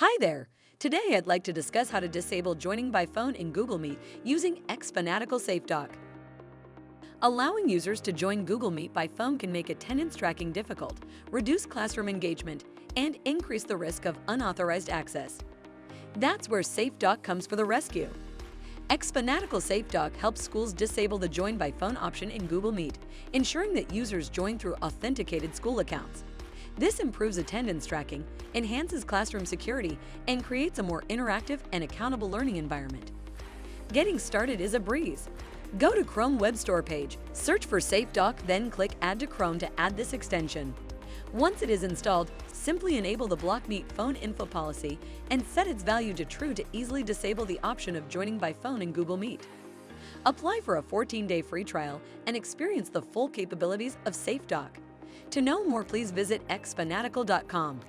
Hi there! Today I'd like to discuss how to disable joining by phone in Google Meet using xFanatical SafeDock. Allowing users to join Google Meet by phone can make attendance tracking difficult, reduce classroom engagement, and increase the risk of unauthorized access. That's where SafeDock comes for the rescue. xFanatical SafeDock helps schools disable the join by phone option in Google Meet, ensuring that users join through authenticated school accounts. This improves attendance tracking, enhances classroom security, and creates a more interactive and accountable learning environment. Getting started is a breeze. Go to Chrome Web Store page, search for SafeDock, then click Add to Chrome to add this extension. Once it is installed, simply enable the Block Meet Phone Info policy and set its value to True to easily disable the option of joining by phone in Google Meet. Apply for a 14-day free trial and experience the full capabilities of SafeDock. To know more, please visit xfanatical.com.